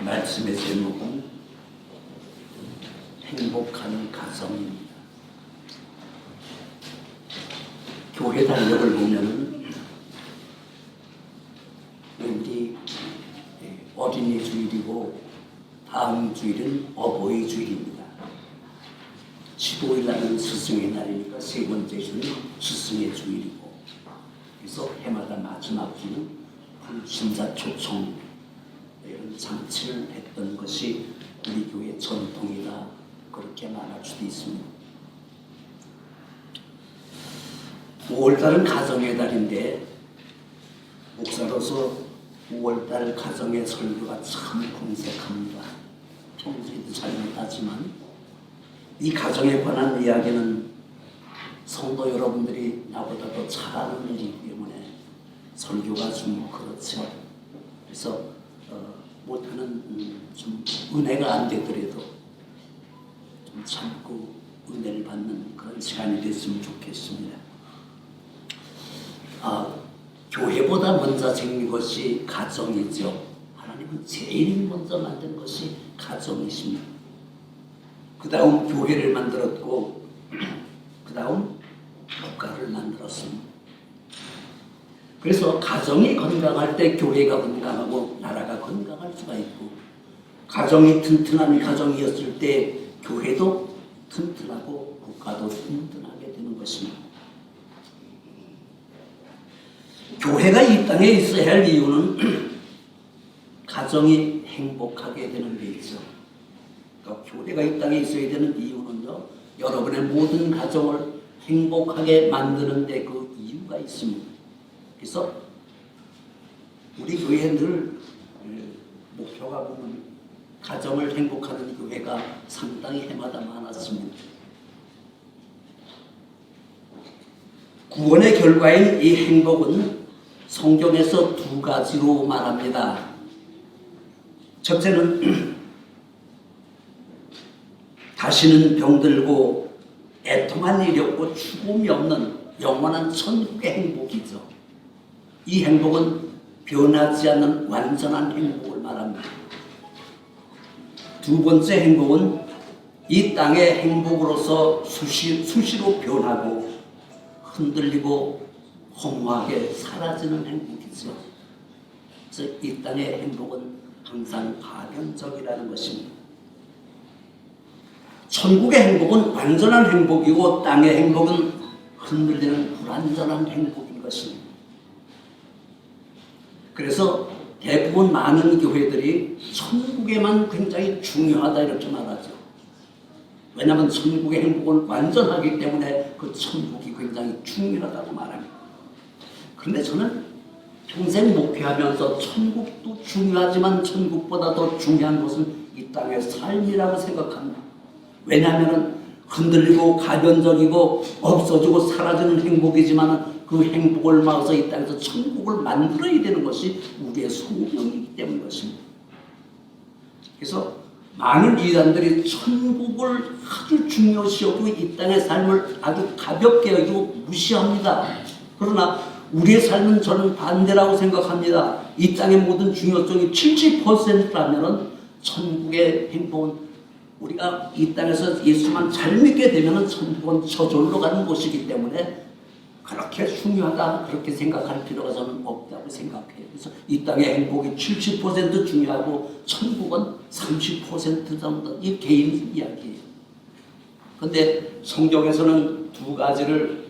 말씀의 제목은 행복한 가정입니다. 교회 달력을 보면 우리 어린이 주일이고 다음 주일은 어버이 주일입니다. 15일 날은 스승의 날이니까 세 번째 주는 스승의 주일이고, 그래서 해마다 마지막 주는 불신자 초청 이런 장치를 했던 것이 우리 교회 전통이라 그렇게 말할 수도 있습니다. 5월달은 가정의 달인데 목사로서 5월달 가정의 설교가 참 궁색합니다. 평소에도 잘 못하지만 이 가정에 관한 이야기는 성도 여러분들이 나보다 더 잘 아는 일이기 때문에 설교가 좀 그렇죠. 그래서 못하는 좀 은혜가 안 되더라도 좀 참고 은혜를 받는 그런 시간이 됐으면 좋겠습니다. 교회보다 먼저 생긴 것이 가정이죠. 하나님은 제일 먼저 만든 것이 가정이십니다. 그 다음 교회를 만들었고, 그 다음 국가를 만들었습니다. 그래서 가정이 건강할 때 교회가 건강하고 나라가 건강할 수가 있고, 가정이 튼튼한 가정이었을 때 교회도 튼튼하고 국가도 튼튼하게 되는 것입니다. 교회가 이 땅에 있어야 할 이유는 가정이 행복하게 되는 데 있죠. 그러니까 교회가 이 땅에 있어야 되는 이유는요, 여러분의 모든 가정을 행복하게 만드는 데 그 이유가 있습니다. 그래서 우리 교회에 늘 목표가 보면 가정을 행복하는 교회가 상당히 해마다 많았습니다. 구원의 결과인 이 행복은 성경에서 두 가지로 말합니다. 첫째는 다시는 병들고 애통할 일이 없고 죽음이 없는 영원한 천국의 행복이죠. 이 행복은 변하지 않는 완전한 행복을 말합니다. 두 번째 행복은 이 땅의 행복으로서 수시로 변하고 흔들리고 허무하게 사라지는 행복이죠. 그래서 이 땅의 행복은 항상 파견적이라는 것입니다. 천국의 행복은 완전한 행복이고 땅의 행복은 흔들리는 불완전한 행복인 것입니다. 그래서 대부분 많은 교회들이 천국에만 굉장히 중요하다 이렇게 말하죠. 왜냐하면 천국의 행복은 완전하기 때문에 그 천국이 굉장히 중요하다고 말합니다. 그런데 저는 평생 목회하면서 천국도 중요하지만 천국보다 더 중요한 것은 이 땅의 삶이라고 생각합니다. 왜냐하면 흔들리고 가변적이고 없어지고 사라지는 행복이지만 그 행복을 막아서 이 땅에서 천국을 만들어야 되는 것이 우리의 소명이기 때문인 것입니다. 그래서 많은 이단들이 천국을 아주 중요시 여기고 이 땅의 삶을 아주 가볍게 여기고 무시합니다. 그러나 우리의 삶은 저는 반대라고 생각합니다. 이 땅의 모든 중요성이 70%라면 천국의 행복은 우리가 이 땅에서 예수만 잘 믿게 되면 천국은 저절로 가는 곳이기 때문에 그렇게 중요하다 그렇게 생각할 필요가 저는 없다고 생각해요. 그래서 이 땅의 행복이 70% 중요하고 천국은 30% 정도 이 개인 이야기예요. 그런데 성경에서는 두 가지를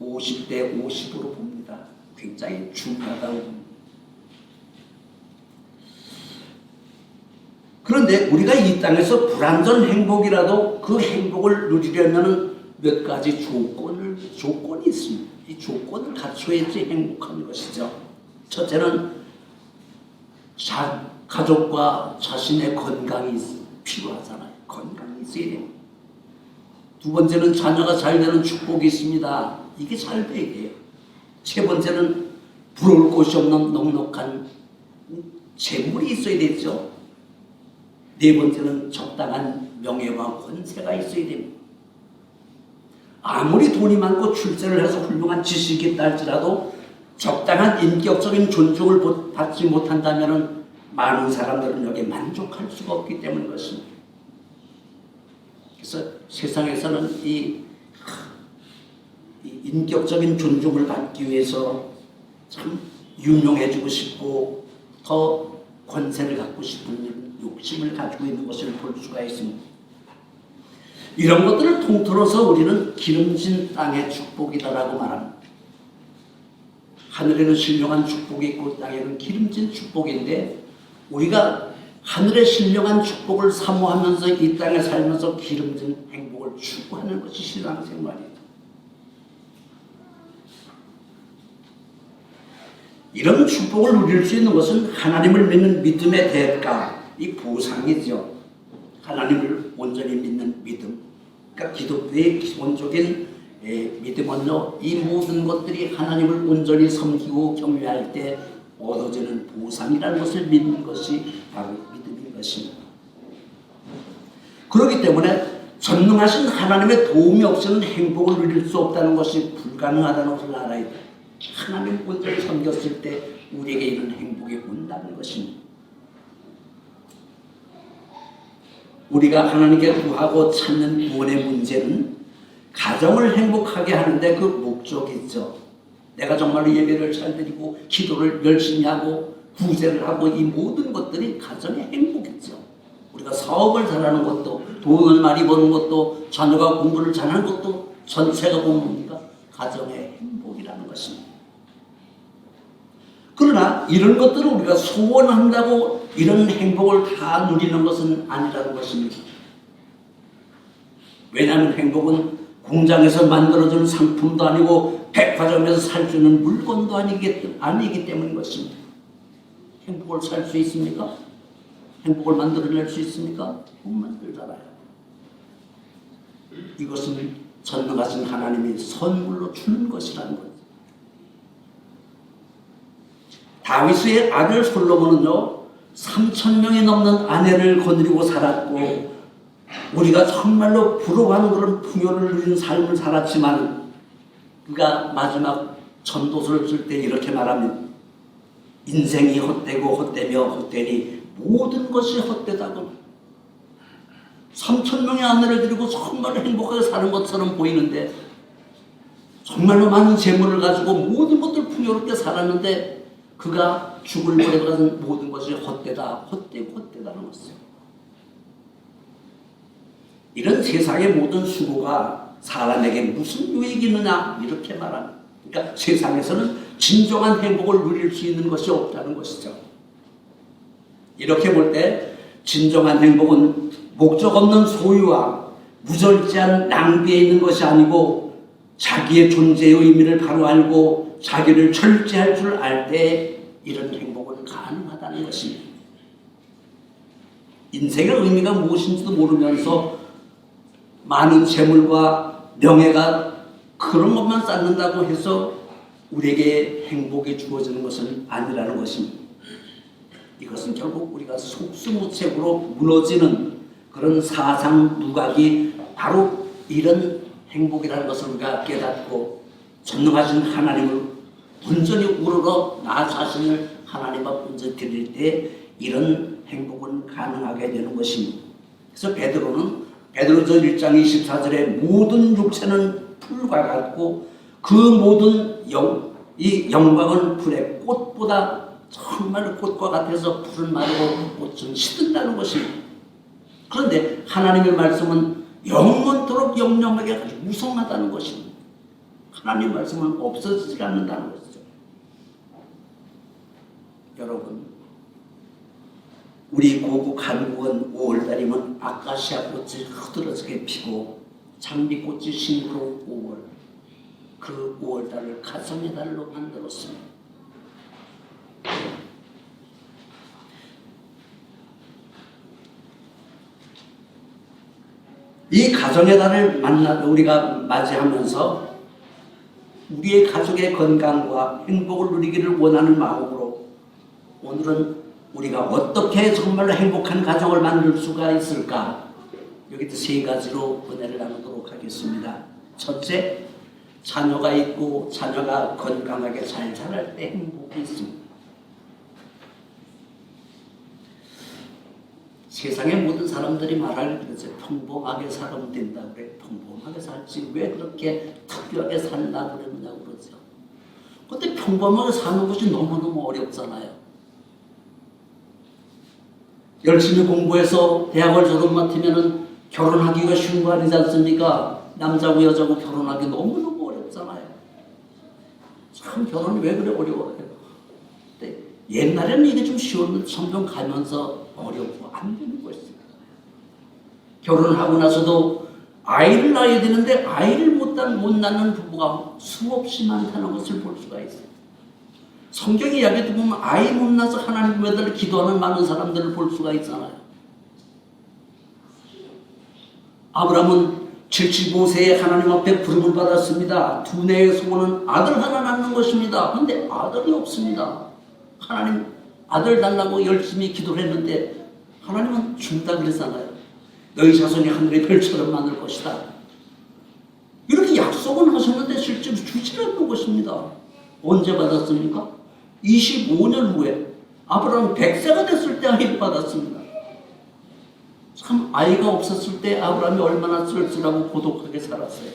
50대 50으로 봅니다. 굉장히 중요하다고 봅니다. 그런데 우리가 이 땅에서 불완전 행복이라도 그 행복을 누리려면 몇 가지 조건이 있습니다. 이 조건을 갖춰야지 행복한 것이죠. 첫째는 가족과 자신의 건강이 필요하잖아요. 건강이 있어야 돼요. 두 번째는 자녀가 잘 되는 축복이 있습니다. 이게 잘 돼야 돼요. 세 번째는 부러울 곳이 없는 넉넉한 재물이 있어야 되죠. 네 번째는 적당한 명예와 권세가 있어야 됩니다. 아무리 돈이 많고 출세를 해서 훌륭한 지식이 있다 할지라도 적당한 인격적인 존중을 받지 못한다면 많은 사람들은 여기에 만족할 수가 없기 때문인 것입니다. 그래서 세상에서는 이 인격적인 존중을 받기 위해서 참 유명해지고 싶고 더 권세를 갖고 싶은 욕심을 가지고 있는 것을 볼 수가 있습니다. 이런 것들을 통틀어서 우리는 기름진 땅의 축복이다라고 말합니다. 하늘에는 신령한 축복이 있고 땅에는 기름진 축복인데, 우리가 하늘의 신령한 축복을 사모하면서 이 땅에 살면서 기름진 행복을 추구하는 것이 신앙생활이에요. 이런 축복을 누릴 수 있는 것은 하나님을 믿는 믿음의 대가, 이 보상이죠. 하나님을 온전히 믿는 믿음. 그러니까 기독교의 기본적인 믿음은요, 이 모든 것들이 하나님을 온전히 섬기고 경외할 때 얻어지는 보상이라는 것을 믿는 것이 바로 믿음인 것입니다. 그렇기 때문에 전능하신 하나님의 도움이 없이는 행복을 누릴 수 없다는 것이 불가능하다는 것을 알아야 돼요. 하나님 온전히 섬겼을 때 우리에게 이런 행복이 온다는 것입니다. 우리가 하나님께 구하고 찾는 구원의 문제는 가정을 행복하게 하는데 그 목적이 있죠. 내가 정말로 예배를 잘 드리고 기도를 열심히 하고 구제를 하고 이 모든 것들이 가정의 행복이죠. 우리가 사업을 잘하는 것도, 돈을 많이 버는 것도, 자녀가 공부를 잘하는 것도 전체가 뭡니까? 가정의 행복이라는 것입니다. 그러나 이런 것들을 우리가 소원한다고 이런 행복을 다 누리는 것은 아니라는 것입니다. 왜냐하면 행복은 공장에서 만들어주는 상품도 아니고 백화점에서 살 수 있는 물건도 아니기 때문인 것입니다. 행복을 살 수 있습니까? 행복을 만들어낼 수 있습니까? 못 만들잖아요. 이것은 전능하신 하나님이 선물로 주는 것이라는 거죠. 다윗의 아들 솔로몬은요, 3,000명이 넘는 아내를 거느리고 살았고, 우리가 정말로 부러워하는 그런 풍요를 누린 삶을 살았지만, 그가 마지막 전도서를 쓸 때 이렇게 말합니다. 인생이 헛되고 헛되며 헛되니 모든 것이 헛되다고. 3,000명의 아내를 드리고 정말로 행복하게 사는 것처럼 보이는데, 정말로 많은 재물을 가지고 모든 것들 풍요롭게 살았는데, 그가 죽을 무렵에 가는 모든 것이 헛되다, 헛되고 헛되다는 것이죠. 이런 세상의 모든 수고가 사람에게 무슨 유익이 있느냐, 이렇게 말합니다. 그러니까 세상에서는 진정한 행복을 누릴 수 있는 것이 없다는 것이죠. 이렇게 볼 때 진정한 행복은 목적 없는 소유와 무절제한 낭비에 있는 것이 아니고, 자기의 존재의 의미를 바로 알고 자기를 절제할 줄 알 때 이런 행복은 가능하다는 것입니다. 인생의 의미가 무엇인지도 모르면서 많은 재물과 명예가 그런 것만 쌓는다고 해서 우리에게 행복이 주어지는 것은 아니라는 것입니다. 이것은 결국 우리가 속수무책으로 무너지는 그런 사상 누각이 바로 이런 행복이라는 것을 우리가 깨닫고 전능하신 하나님을 온전히 우러러 나 자신을 하나님 앞 온전히 드릴 때 이런 행복은 가능하게 되는 것입니다. 그래서 베드로전 1장 24절에 모든 육체는 풀과 같고 그 모든 이 영광은 불의 꽃보다 정말 꽃과 같아서 풀은 마르고 꽃은 시든다는 것입니다. 그런데 하나님의 말씀은 영원토록 영영하게 아주 무성하다는 것입니다. 하나님의 말씀은 없어지지 않는다는 것이죠. 여러분, 우리 고국 한국은 5월달이면 아카시아 꽃이 흐드러지게 피고 장미꽃이 싱그러운 5월, 그 5월달을 가정의 달로 만들었습니다. 이 가정의 달을 우리가 맞이하면서 우리의 가족의 건강과 행복을 누리기를 원하는 마음으로 오늘은 우리가 어떻게 정말로 행복한 가정을 만들 수가 있을까? 여기도 세 가지로 은혜를 나누도록 하겠습니다. 첫째, 자녀가 있고 자녀가 건강하게 잘 자랄 때 행복이 있습니다. 세상의 모든 사람들이 말하길 그러죠. 평범하게 살면 된다 그래. 평범하게 살지 왜 그렇게 특별하게 살려고 그러느냐고 그러죠. 근데 평범하게 사는 것이 너무너무 어렵잖아요. 열심히 공부해서 대학을 졸업 맡으면은 결혼하기가 쉬운 거 아니지 않습니까? 남자고 여자고 결혼하기 너무너무 어렵잖아요. 참 결혼이 왜 그래 어려워요. 근데 옛날에는 이게 좀 쉬웠는데 점점 가면서 어렵고 안 되는 것입니다. 결혼하고 나서도 아이를 낳아야 되는데 아이를 못 낳는 부부가 수없이 많다는 것을 볼 수가 있어요. 성경 이야기도 보면 아이 못 낳아서 하나님 매달 기도하는 많은 사람들을 볼 수가 있잖아요. 아브라함은 75세에 하나님 앞에 부름을 받았습니다. 두뇌의 소원은 아들 하나 낳는 것입니다. 그런데 아들이 없습니다. 하나님 아들 달라고 열심히 기도를 했는데 하나님은 준다 그랬잖아요. 너희 자손이 하늘의 별처럼 많을 것이다. 이렇게 약속은 하셨는데 실제로 주지 않는 것입니다. 언제 받았습니까? 25년 후에 아브라함 100세가 됐을 때 아이를 받았습니다. 참 아이가 없었을 때 아브라함이 얼마나 쓸쓸하고 고독하게 살았어요.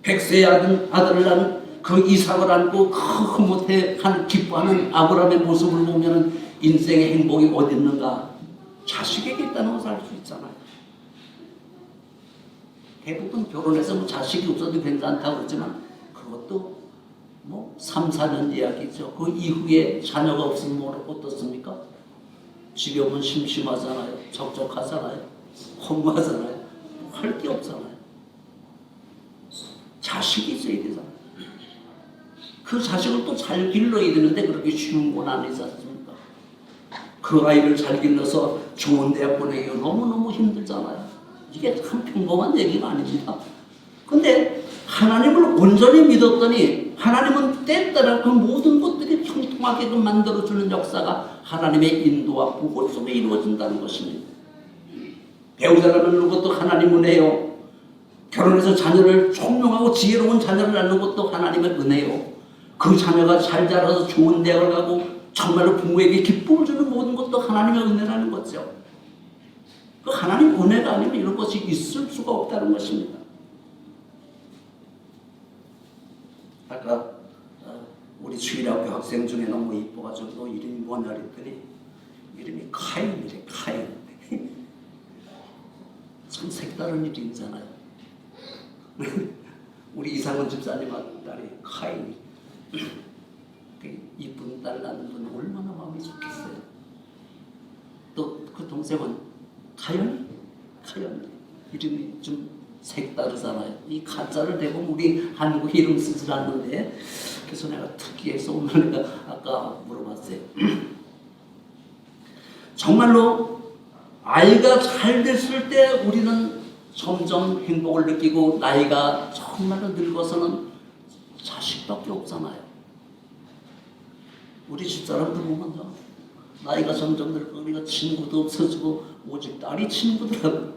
100세의 아들을 낳은 그 이삭을 안고 흐뭇해 기뻐하는 아브라함의 모습을 보면 인생의 행복이 어디 있는가? 자식에게 있다는 것을 알 수 있잖아요. 대부분 결혼해서 뭐 자식이 없어도 괜찮다고 그러지만 그것도 뭐 3, 4년 이야기죠. 그 이후에 자녀가 없으면 뭐 어떻습니까? 집에 오면 심심하잖아요. 적적하잖아요. 허무하잖아요. 할 게 없잖아요. 자식이 있어야 되잖아요. 그 자식을 또 잘 길러야 되는데 그렇게 쉬운 건 아니지 않습니까? 그 아이를 잘 길러서 좋은 대학 보내기가 너무너무 힘들잖아요. 이게 참 평범한 얘기가 아닙니다. 근데 하나님을 온전히 믿었더니 하나님은 때따라 그 모든 것들이 형통하게 만들어주는 역사가 하나님의 인도와 보호 속에 이루어진다는 것입니다. 배우자라는 것도 하나님 은혜요. 결혼해서 자녀를 총명하고 지혜로운 자녀를 낳는 것도 하나님의 은혜요. 그 자녀가 잘 자라서 좋은 대학을 가고 정말로 부모에게 기쁨을 주는 모든 것도 하나님의 은혜라는 거죠. 그 하나님 은혜가 아니면 이런 것이 있을 수가 없다는 것입니다. 아까 우리 주일학교 학생 중에 너무 이뻐가지고 너 이름이 뭐냐 그랬더니 이름이 카인이래. 카인. 참 색다른 이름이잖아요. 우리 이상원 집사님 딸이 카인이. 이쁜 딸 낳는 분 얼마나 마음이 좋겠어요. 또 그 동생은 카연 이름이 좀 색다르잖아요. 이 가짜를 대고 우리 한국 이름 쓰질 않는데 그래서 내가 특이해서 오늘 내가 아까 물어봤어요. 정말로 아이가 잘 됐을 때 우리는 점점 행복을 느끼고 나이가 정말로 늙어서는 자식밖에 없잖아요. 우리 집사람들 보면 나이가 점점 늙고 우리가 친구도 없어지고 오직 딸이 친구더라고요.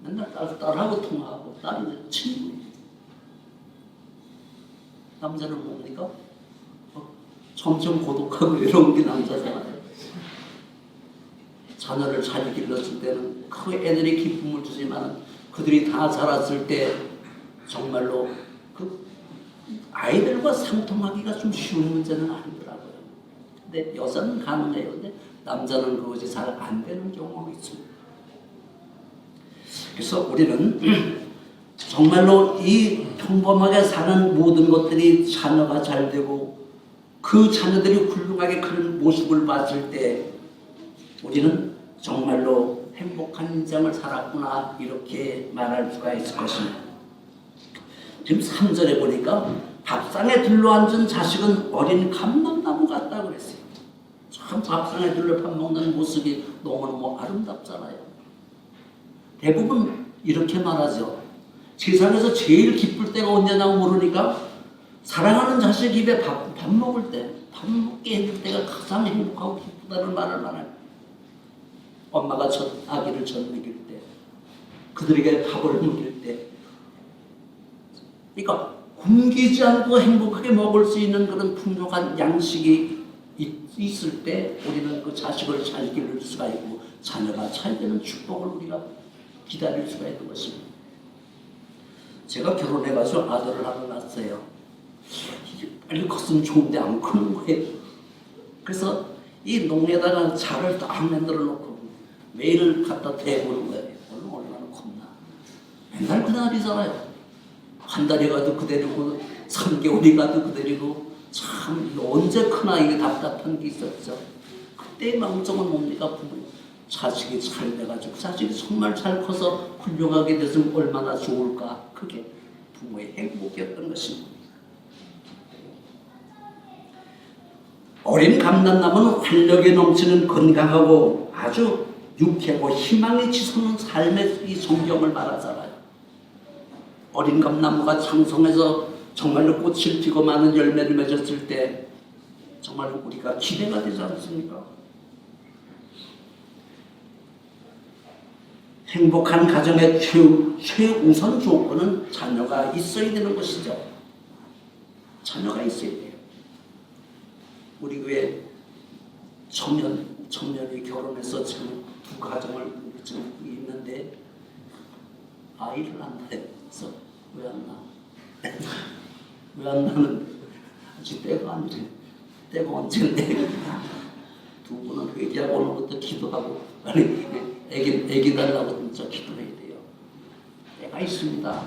맨날 딸하고 통화하고 딸이 친구. 남자는 뭡니까? 점점 고독하고 외로운 게 남자잖아요. 자녀를 잘 길렀을 때는 그 애들이 기쁨을 주지만 그들이 다 자랐을 때 정말로 그 아이들과 상통하기가 좀 쉬운 문제는 아니더라고요. 근데 여자는 가능해요. 근데 남자는 그것이 잘 안 되는 경우가 있습니다. 그래서 우리는 정말로 이 평범하게 사는 모든 것들이 자녀가 잘 되고 그 자녀들이 훌륭하게 그런 모습을 봤을 때 우리는 정말로 행복한 인생을 살았구나 이렇게 말할 수가 있을 것입니다. 지금 3절에 보니까 밥상에 둘러앉은 자식은 어린 감람나무 같다 그랬어요. 참 밥상에 둘러 밥 먹는 모습이 너무너무 아름답잖아요. 대부분 이렇게 말하죠. 세상에서 제일 기쁠 때가 언제냐고 모르니까 사랑하는 자식 입에 밥 먹을 때, 밥 먹게 해줄 때가 가장 행복하고 기쁘다는 말을 말해요. 엄마가 아기를 젖 먹일 때, 그들에게 밥을 먹일 때. 그러니까 굶기지 않고 행복하게 먹을 수 있는 그런 풍족한 양식이 있을 때 우리는 그 자식을 잘 기를 수가 있고 자녀가 잘 되는 축복을 우리가 기다릴 수가 있는 것입니다. 제가 결혼해가지고 아들을 하나 낳았어요. 이게 빨리 컸으면 좋은데 안 크는 거예요. 그래서 이 농에다가 자를 딱 만들어 놓고 매일 갖다 대보는 거예요. 오늘 얼마나 컸나. 맨날 그 날이잖아요. 한 달이 가도 그대로고 3개월이 가도 그대로고 참 언제 크나 이게 답답한 게 있었죠. 그때의 마음속은 뭡니까? 부모님. 자식이 잘 돼가지고 자식이 정말 잘 커서 훌륭하게 됐으면 얼마나 좋을까. 그게 부모의 행복이었던 것입니다. 어린 감람나무는 활력이 넘치는 건강하고 아주 유쾌하고 희망이 치솟는 삶의 이 성경을 말하잖아요. 어린 감나무가 장성해서 정말로 꽃을 피고 많은 열매를 맺었을 때 정말 우리가 기대가 되지 않습니까? 행복한 가정의 최우선 조건은 자녀가 있어야 되는 것이죠. 자녀가 있어야 돼요. 우리 교회 청년이 결혼해서 지금 두 가정을 지금 있는데 아이를 안 낳아서 왜 안 낳아? 왜 안 낳는? 아직 때가 안 돼. 때가 언젠데? 두 분은 회개하고 오는 것도 기도하고 아니 애기 달라고 진짜 기도해야 돼요. 때가 있습니다.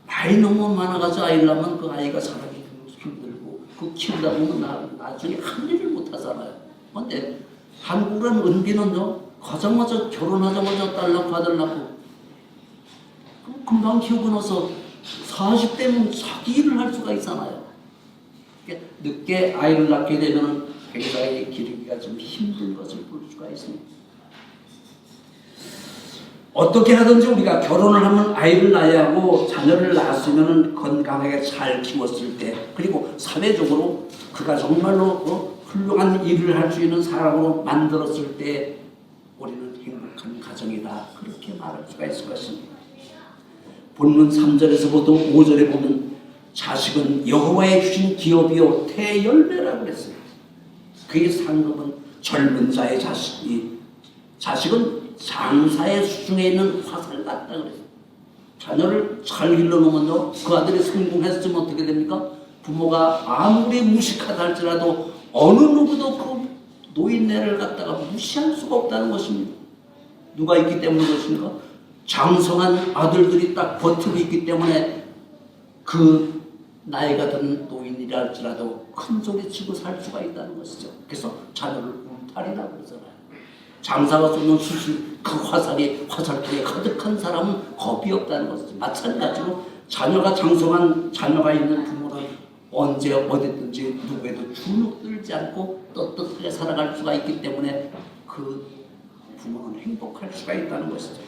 나이 너무 많아가지고 아이를 낳으면 그 아이가 살아기 힘들고 그 키우다 보면 나중에 한 일을 못 하잖아요. 근데 한국은 은비는요 가자마자 결혼하자마자 딸 낳고 아들 낳고 금방 키우고 나서 40대면 자기 일을 할 수가 있잖아요. 늦게 아이를 낳게 되면 굉장히 기르기가 좀 힘든 것을 볼 수가 있습니다. 어떻게 하든지 우리가 결혼을 하면 아이를 낳아야 하고 자녀를 낳았으면 건강하게 잘 키웠을 때 그리고 사회적으로 그가 정말로 훌륭한 일을 할 수 있는 사람으로 만들었을 때 우리는 행복한 가정이다. 그렇게 말할 수가 있을 것입니다. 본문 3절에서부터 5절에 보면 자식은 여호와의 주신 기업이요 태열매라고 했어요. 그의 상급은 젊은 자의 자식은 장사의 수중에 있는 화살 같다 그랬어요. 자녀를 잘 길러놓으면요 그 아들이 성공했으면 어떻게 됩니까? 부모가 아무리 무식하다 할지라도 어느 누구도 그 노인네를 갖다가 무시할 수가 없다는 것입니다. 누가 있기 때문에 그렇습니까? 장성한 아들들이 딱 버티고 있기 때문에 그 나이가 든 노인이라 할지라도 큰 소리 치고 살 수가 있다는 것이죠. 그래서 자녀를 울타리라고 그러잖아요. 장사가 쏘는 수술 그 화살통에 가득한 사람은 겁이 없다는 것이죠. 마찬가지로 자녀가 장성한 자녀가 있는 부모는 언제 어디든지 누구에도 주눅들지 않고 떳떳하게 살아갈 수가 있기 때문에 그 부모는 행복할 수가 있다는 것이죠.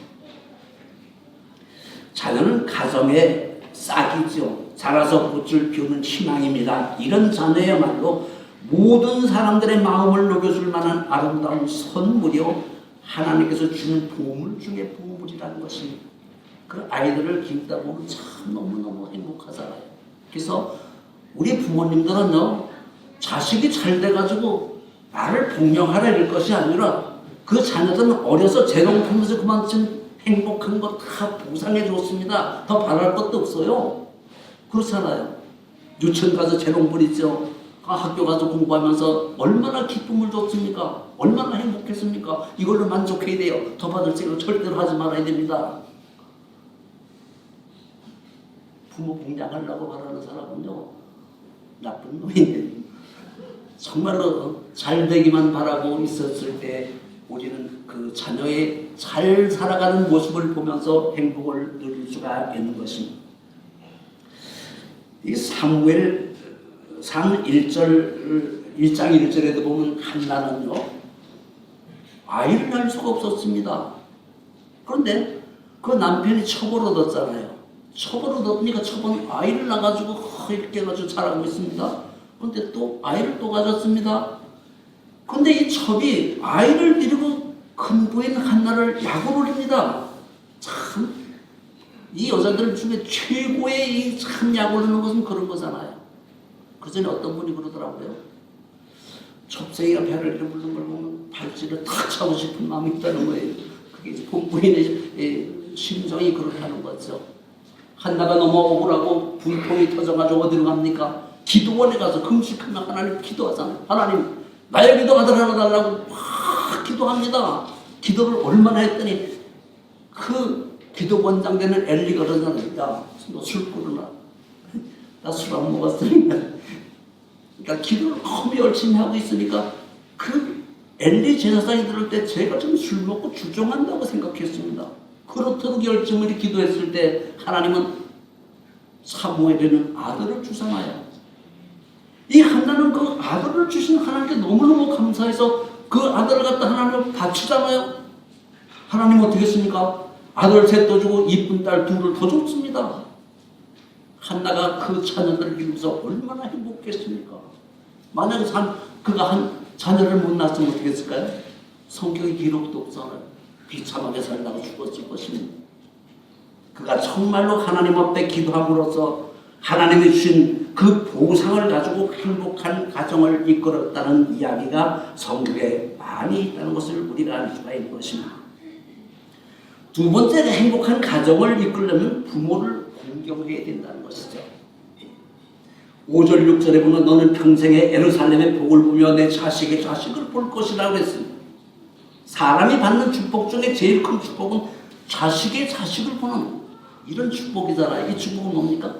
자녀는 가정의 싹이죠. 자라서 꽃을 피우는 희망입니다. 이런 자녀야말로 모든 사람들의 마음을 녹여줄 만한 아름다운 선물이요 하나님께서 주는 보물 중에 보물이라는 것입니다. 그 아이들을 키우다 보면 참 너무너무 행복하잖아요. 그래서 우리 부모님들은요 자식이 잘 돼가지고 나를 복령하라 이럴 것이 아니라 그 자녀들은 어려서 재롱하면서 그만큼 행복한 거 다 보상해 줬습니다. 더 바랄 것도 없어요. 그렇잖아요. 유치원 가서 재롱 부리죠. 학교 가서 공부하면서 얼마나 기쁨을 줬습니까? 얼마나 행복했습니까? 이걸로 만족해야 돼요. 더 받을 생각 절대로 하지 말아야 됩니다. 부모 공양하려고 바라는 사람은요 나쁜 놈이에요. 정말로 잘 되기만 바라고 있었을 때 우리는 그 자녀의 잘 살아가는 모습을 보면서 행복을 누릴 수가 있는 것입니다. 이 사무엘 상 1장 1절에도 보면 한나는요 아이를 낳을 수가 없었습니다. 그런데 그 남편이 첩을 얻었잖아요. 첩을 얻었으니까 첩은 아이를 낳아가지고 이렇게 해가지고 자라고 있습니다. 그런데 또 아이를 또 가졌습니다. 근데 이 첩이 아이를 데리고 큰 부인 한나를 약을 올립니다. 참, 이 여자들 중에 최고의 이 참 약 올리는 것은 그런 거잖아요. 그 전에 어떤 분이 그러더라고요. 첩생이가 배를 이렇게 부르는 걸 보면 발질을 탁 차고 싶은 마음이 있다는 거예요. 그게 이제 본부인의 심정이 그렇다는 거죠. 한나가 너무 억울하고 분통이 터져가지고 어디로 갑니까? 기도원에 가서 금식하면 하나님 기도하잖아요. 하나님 나의 기도가 들어달라고 막 기도합니다. 기도를 얼마나 했더니 그 기도원장 되는 엘리가 그러잖아요. 야, 너 술 끊으라. 나 술 안 먹었으니까. 그러니까 기도를 너무 열심히 하고 있으니까 그 엘리 제사장이 들을 때 제가 좀 술 먹고 주종한다고 생각했습니다. 그렇도록 열심히 기도했을 때 하나님은 사무엘에는 아들을 주잖아요. 이 한나는 그 아들을 주신 하나님께 너무너무 감사해서 그 아들을 갖다 하나님을 바치잖아요. 하나님 어떻게 했습니까? 아들 셋도 주고 이쁜 딸 둘을 더 줬습니다. 한나가 그 자녀들을 기르면서 얼마나 행복했습니까? 만약에 그가 한 자녀를 못 낳았으면 어떻게 했을까요? 성경의 기록도 없잖아요. 비참하게 살다가 죽었을 것입니다. 그가 정말로 하나님 앞에 기도함으로써 하나님이 주신 그 보상을 가지고 행복한 가정을 이끌었다는 이야기가 성경에 많이 있다는 것을 우리가 알 수가 있는 것입니다. 두 번째로 행복한 가정을 이끌려면 부모를 공경해야 된다는 것이죠. 5절 6절에 보면 너는 평생에 예루살렘의 복을 보며 내 자식의 자식을 볼 것이라고 그랬습니다. 사람이 받는 축복 중에 제일 큰 축복은 자식의 자식을 보는 이런 축복이잖아요. 이 축복은 뭡니까?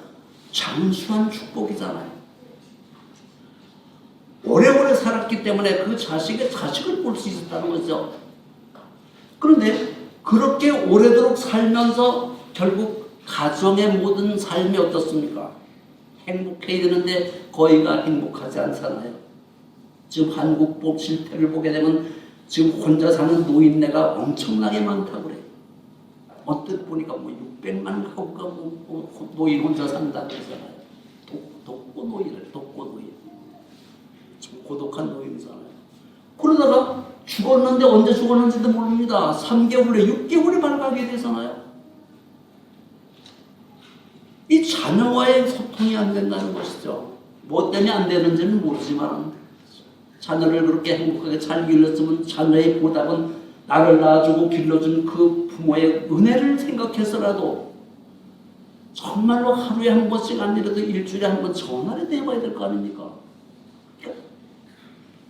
장수한 축복이잖아요. 오래오래 살았기 때문에 그 자식의 자식을 볼 수 있었다는 거죠. 그런데 그렇게 오래도록 살면서 결국 가정의 모든 삶이 어떻습니까? 행복해야 되는데 거의가 행복하지 않잖아요. 지금 한국법 실태를 보게 되면 지금 혼자 사는 노인네가 엄청나게 많다고 그래요. 어떻게 보니까 600만 가구가 노인 혼자 산다고 그러잖아요. 독고 노인을, 독고 노인. 좀 고독한 노인이잖아요. 그러다가 죽었는데 언제 죽었는지도 모릅니다. 3개월에 6개월에 발각이 되잖아요. 이 자녀와의 소통이 안 된다는 것이죠. 뭐 때문에 안 되는지는 모르지만 자녀를 그렇게 행복하게 잘 길렀으면 자녀의 보답은 나를 낳아주고 길러준 그 부모의 은혜를 생각해서라도 정말로 하루에 한 번씩 아니라도 일주일에 한 번 전화를 해봐야 될 거 아닙니까?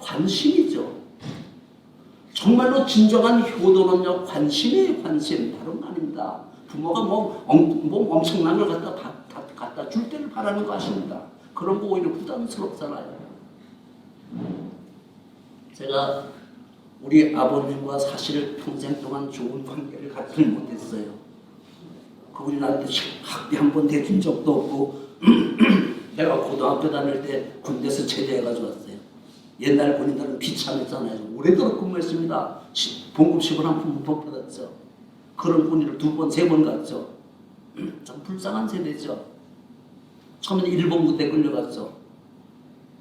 관심이죠. 정말로 진정한 효도는요, 관심이에요, 관심. 다른 거 아닙니다. 부모가 뭐 엄청난 걸 갖다 줄 때를 바라는 거 아십니다. 그런 거 오히려 부담스럽잖아요. 제가 우리 아버님과 사실 평생 동안 좋은 관계를 갖지 못했어요. 그분이 나한테 학비 한 번 대준 적도 없고 내가 고등학교 다닐 때 군대에서 제대해가지고 왔어요. 옛날 군인들은 비참했잖아요. 오래도록 근무했습니다. 봉급식을 한 푼 못 받았죠. 그런 군인을 2번, 3번 갔죠. 좀 불쌍한 세대죠. 처음에는 일본 군대 끌려갔죠.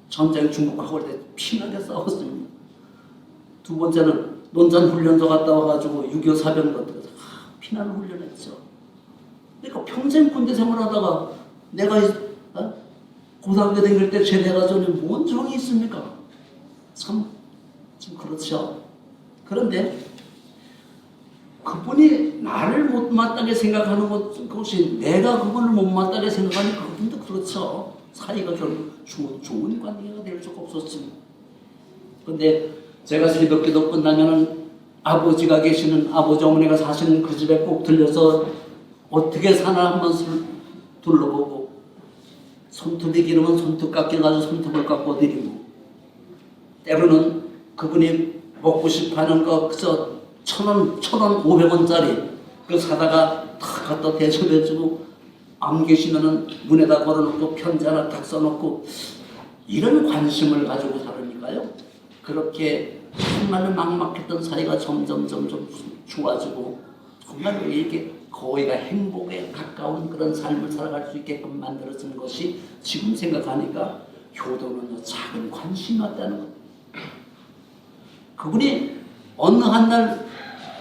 전쟁 중국하고 할 때 피나게 싸웠습니다. 두 번째는 논산 훈련소 갔다 와가지고 6.25 사병도 피난 훈련했죠. 그러니까 평생 군대 생활하다가 내가 고등학교 다닐 때 제대해가지고 뭔 정이 있습니까? 참 그렇죠. 그런데 그분이 나를 못마땅하게 생각하는 것이 내가 그분을 못마땅하게 생각하는 그분도 그렇죠. 사이가 결국 좋은 관계가 될 수가 없었습니다. 그런데 제가 새벽기도 끝나면은 아버지가 계시는 아버지 어머니가 사시는 그 집에 꼭 들려서 어떻게 사나 한번 둘러보고 손톱이 기르면 손톱 깎여가지고 손톱을 깎고 드리고 때로는 그분이 먹고 싶어하는 거 그저 1,000원, 500원짜리 그 사다가 탁 갖다 대접해주고 안 계시면은 문에다 걸어놓고 편지 하나 딱 써놓고 이런 관심을 가지고 살으니까요. 그렇게 정말로 막막했던 사이가 점점 좋아지고 정말로 이렇게 거의가 행복에 가까운 그런 삶을 살아갈 수 있게끔 만들어주는 것이 지금 생각하니까 효도는 작은 관심이었다는 것. 그분이 어느 한 날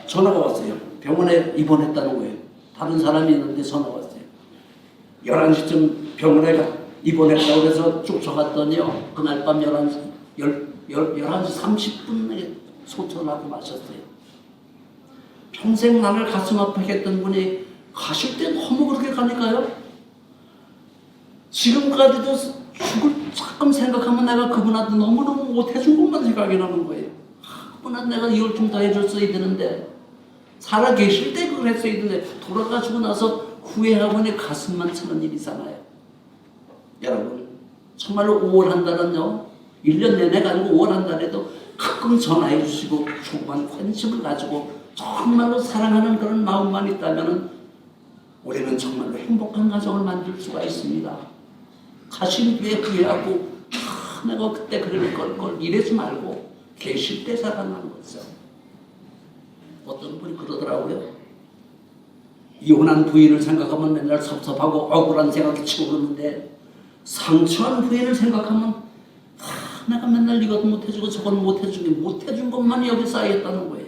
전화가 왔어요. 병원에 입원했다는 거예요. 다른 사람이 있는데 전화가 왔어요. 11시쯤 병원에 입원했다고 해서 쫓아갔더니요. 그날 밤 11시, 11시 30분에 소천하고 마셨어요. 평생 나를 가슴 아프게 했던 분이 가실 때 너무 그렇게 가니까요. 지금까지도 죽을 가끔 생각하면 내가 그분한테 너무너무 못해준 것만 생각이 나는 거예요. 그분한테 내가 이걸 좀 더 해줬어야 되는데, 살아 계실 때 그걸 했어야 되는데, 돌아가시고 나서 후회하고는 가슴만 차는 일이잖아요. 여러분, 정말로 5월 한 달은요, 1년 내내 가지고 5월 한 달에도 가끔 전화해 주시고 조그만 관심을 가지고 정말로 사랑하는 그런 마음만 있다면 우리는 정말로 행복한 가정을 만들 수가 있습니다. 가신 뒤에 후회하고 내가 그때 그럴 걸 이러지 말고 계실 때 살아나는 거죠. 어떤 분이 그러더라고요. 이혼한 부인을 생각하면 맨날 섭섭하고 억울한 생각이 치우르는데 상처한 부인을 생각하면 내가 맨날 이것 못해주고 저건 못해준 것만 여기 쌓였다는 거예요.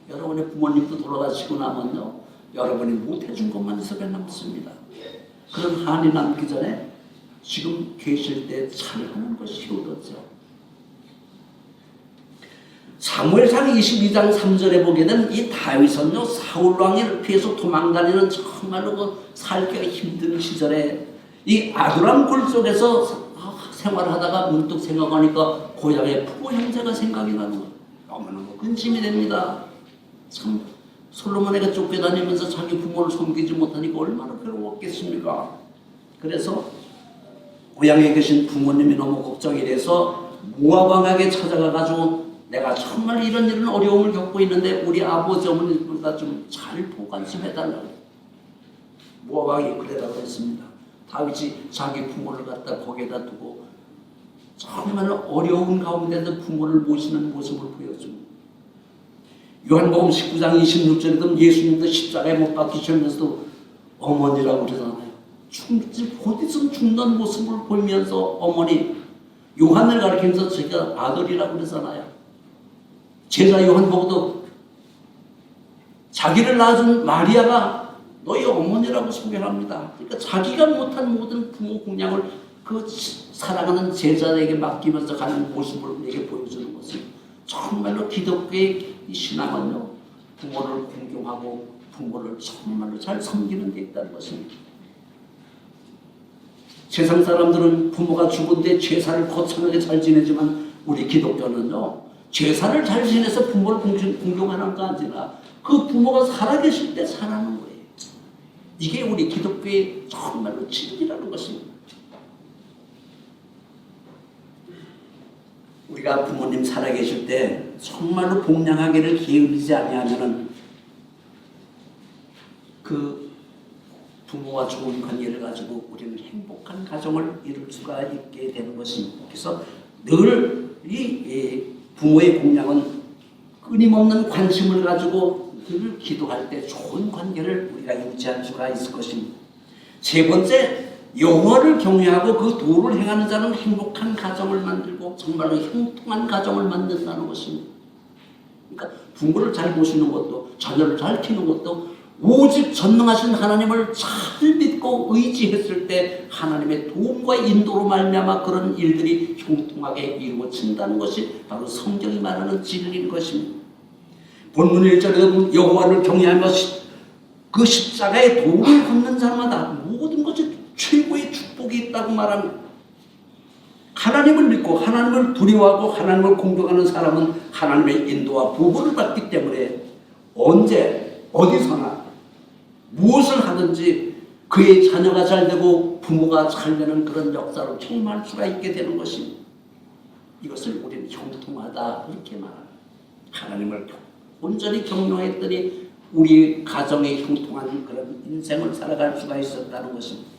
여러분의 부모님도 돌아가시고 나면요, 여러분이 못해준 것만 속에 남습니다. 그런 한이 남기 전에 지금 계실 때 잘하는 것이 효도죠. 사무엘상 22장 3절에 보게 되면 이 다윗은요, 사울왕을 피해서 도망다니는 정말로 그 살기가 힘든 시절에 이 아두람 굴 속에서 생활하다가 문득 생각하니까 고향의 부모 형제가 생각이 나는 거예요. 너무너무 근심이 됩니다. 참 솔로몬에게 쫓겨다니면서 자기 부모를 섬기지 못하니까 얼마나 괴로웠겠습니까? 그래서 고향에 계신 부모님이 너무 걱정이 돼서 모압 왕에게 찾아가가지고 내가 정말 이런 어려움을 겪고 있는데 우리 아버지 어머니보다 좀 잘 보관심해달라고. 모압 왕이 그래라고 했습니다. 다윗이 자기 부모를 갖다 거기에다 두고 정말 어려운 가운데서 부모를 모시는 모습을 보여줍니다. 요한복음 19장 26절에도 예수님도 십자가에 못 박히시면서도 어머니라고 그러잖아요. 곧 있으면 죽는 모습을 보면서 어머니, 요한을 가리키면서 제가 아들이라고 그러잖아요. 제자 요한 보고도 자기를 낳아준 마리아가 너희 어머니라고 소개를 합니다. 그러니까 자기가 못한 모든 부모 공양을 그 사랑하는 제자에게 맡기면서 가는 모습을 우리에게 보여주는 것은 정말로 기독교의 이 신앙은요, 부모를 공경하고 부모를 정말로 잘 섬기는 데 있다는 것입니다. 세상 사람들은 부모가 죽은 뒤에 제사를 거창하게 잘 지내지만 우리 기독교는요, 제사를 잘 지내서 부모를 공경하는 거 아니라 그 부모가 살아계실 때 살아가는 거예요. 이게 우리 기독교의 정말로 진리라는 것입니다. 우리가 부모님 살아계실 때 정말로 복양하기를 게으르지 아니하면은 그 부모와 좋은 관계를 가지고 우리는 행복한 가정을 이룰 수가 있게 되는 것입니다. 그래서 늘 이 부모의 공양은 끊임없는 관심을 가지고 늘 기도할 때 좋은 관계를 우리가 유지할 수가 있을 것입니다. 세 번째, 여호와를 경외하고 그 도를 행하는 자는 행복한 가정을 만들고 정말로 형통한 가정을 만든다는 것입니다. 그러니까 부모를 잘 모시는 것도 자녀를 잘 키우는 것도 오직 전능하신 하나님을 잘 믿고 의지했을 때 하나님의 도움과 인도로 말미암아 그런 일들이 형통하게 이루어진다는 것이 바로 성경이 말하는 진리인 것입니다. 본문 1절에 여호와를 경외하며 그 십자가의 도를 걷는 자마다 모든 것이 최고의 축복이 있다고 말합니다. 하나님을 믿고 하나님을 두려워하고 하나님을 공경하는 사람은 하나님의 인도와 보호를 받기 때문에 언제 어디서나 무엇을 하든지 그의 자녀가 잘 되고 부모가 잘 되는 그런 역사로 경험할 수가 있게 되는 것입니다. 이것을 우리는 형통하다 이렇게 말합니다. 하나님을 온전히 경외했더니 우리 가정의 형통한 그런 인생을 살아갈 수가 있었다는 것입니다.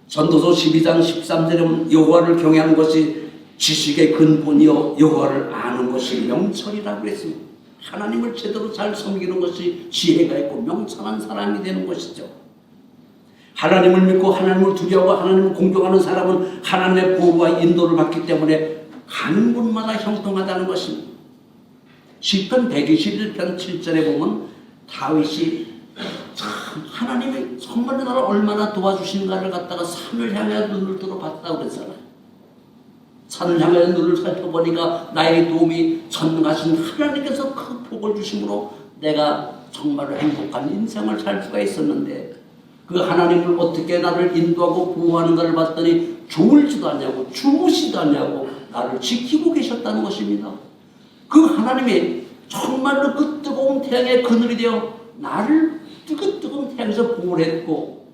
전도서 12장 13절에 여호와를 경외하는 것이 지식의 근본이요 여호와를 아는 것이 명철이라고 했습니다. 하나님을 제대로 잘 섬기는 것이 지혜가 있고 명철한 사람이 되는 것이죠. 하나님을 믿고 하나님을 두려워하고 하나님을 공경하는 사람은 하나님의 보호와 인도를 받기 때문에 가는 곳마다 형통하다는 것입니다. 시편 121편 7절에 보면 다윗이 참 하나님이 정말 나를 얼마나 도와주신가를 갖다가 산을 향해 눈을 들어 봤다고 그랬잖아요. 산을 향하여 눈을 살펴보니까 나의 도움이 전능하신 하나님께서 그 복을 주심으로 내가 정말로 행복한 인생을 살 수가 있었는데, 그 하나님을 어떻게 나를 인도하고 보호하는가를 봤더니 졸지도 않냐고 주무시도 않냐고 나를 지키고 계셨다는 것입니다. 그 하나님이 정말로 그 뜨거운 태양의 그늘이 되어 나를 뜨거운 태양에서 보호를 했고,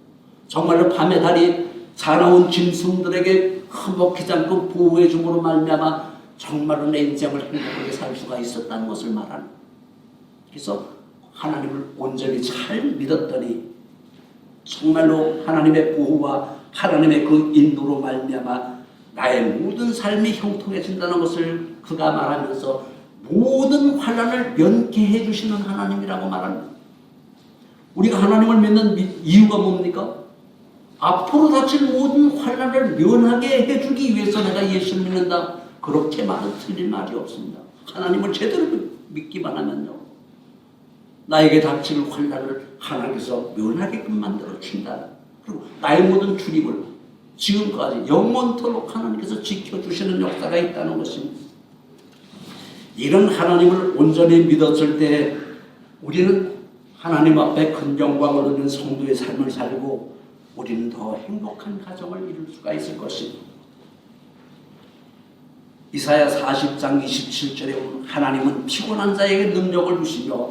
정말로 밤의 달이 사나운 짐승들에게 흠뻑하지 않고 보호해 줌으로 말미암아 정말로 내 인생을 행복하게 살 수가 있었다는 것을 말하는. 그래서 하나님을 온전히 잘 믿었더니 정말로 하나님의 보호와 하나님의 그 인도로 말미암아 나의 모든 삶이 형통해진다는 것을 그가 말하면서 모든 환난을 면케해 주시는 하나님이라고 말합니다. 우리가 하나님을 믿는 이유가 뭡니까? 앞으로 닥칠 모든 환난을 면하게 해주기 위해서 내가 예수를 믿는다. 그렇게 말은 틀린 말이 없습니다. 하나님을 제대로 믿기만 하면요, 나에게 닥칠 환난을 하나님께서 면하게끔 만들어 준다. 그리고 나의 모든 출입을 지금까지 영원토록 하나님께서 지켜주시는 역사가 있다는 것입니다. 이런 하나님을 온전히 믿었을 때 우리는 하나님 앞에 큰 영광을 얻는 성도의 삶을 살고 우리는 더 행복한 가정을 이룰 수가 있을 것입니다. 이사야 40장 27절에 보면 하나님은 피곤한 자에게 능력을 주시며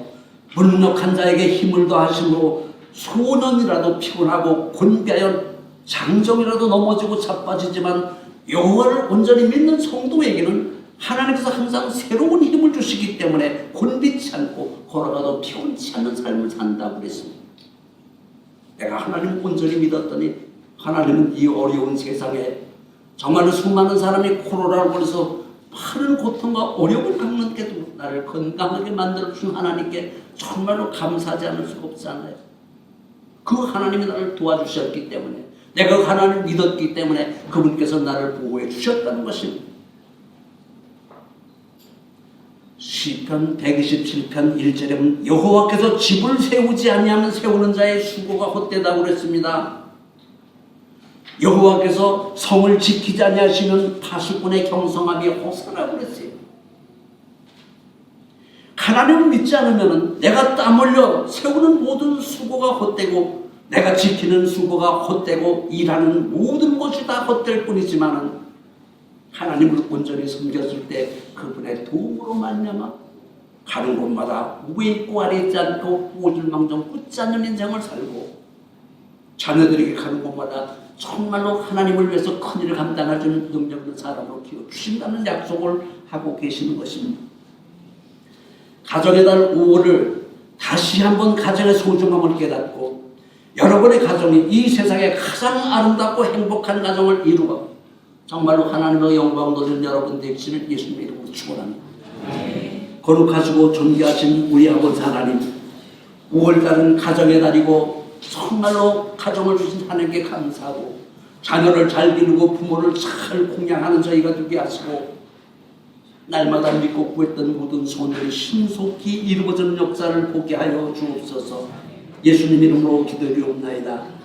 무능력한 자에게 힘을 더하시므로 소년이라도 피곤하고 곤비하여 장정이라도 넘어지고 자빠지지만 여호와를 온전히 믿는 성도에게는 하나님께서 항상 새로운 힘을 주시기 때문에 곤비치 않고 걸어가도 피곤치 않는 삶을 산다고 그랬습니다. 내가 하나님을 온전히 믿었더니 하나님은 이 어려운 세상에 정말로 수많은 사람이 코로나로 걸려서 많은 고통과 어려움을 겪는데도 나를 건강하게 만들어주신 하나님께 정말로 감사하지 않을 수가 없잖아요. 그 하나님이 나를 도와주셨기 때문에, 내가 그 하나님을 믿었기 때문에 그분께서 나를 보호해 주셨다는 것입니다. 시편 127편 1절에 보면 여호와께서 집을 세우지 아니하면 세우는 자의 수고가 헛되다고 그랬습니다. 여호와께서 성을 지키지 아니하시면 파수꾼의 경성함이 허사라고 그랬어요. 하나님을 믿지 않으면 내가 땀 흘려 세우는 모든 수고가 헛되고 내가 지키는 수고가 헛되고 일하는 모든 것이 다 헛될 뿐이지만 하나님을 온전히 섬겼을 때 그분의 도움으로 말미암아 가는 곳마다 위에 있고 아래 있지 않고 오질망정 굳지 않는 인생을 살고 자녀들에게 가는 곳마다 정말로 하나님을 위해서 큰일을 감당할 수 있는 능력 있는 사람으로 키워주신다는 약속을 하고 계시는 것입니다. 가정의 달 5월을 다시 한번 가정의 소중함을 깨닫고 여러분의 가정이 이 세상에 가장 아름답고 행복한 가정을 이루고 정말로 하나님의 영광 돌리는 여러분 되시는 예수님의 이름으로 축원합니다. 거룩하시고 존귀하신 우리 아버지 하나님, 5월달은 가정의 달이고 정말로 가정을 주신 하나님께 감사하고 자녀를 잘 기르고 부모를 잘 공양하는 저희가 되게 하시고 날마다 믿고 구했던 모든 소원들이 신속히 이루어지는 역사를 보게 하여 주옵소서. 예수님 이름으로 기도드리옵나이다.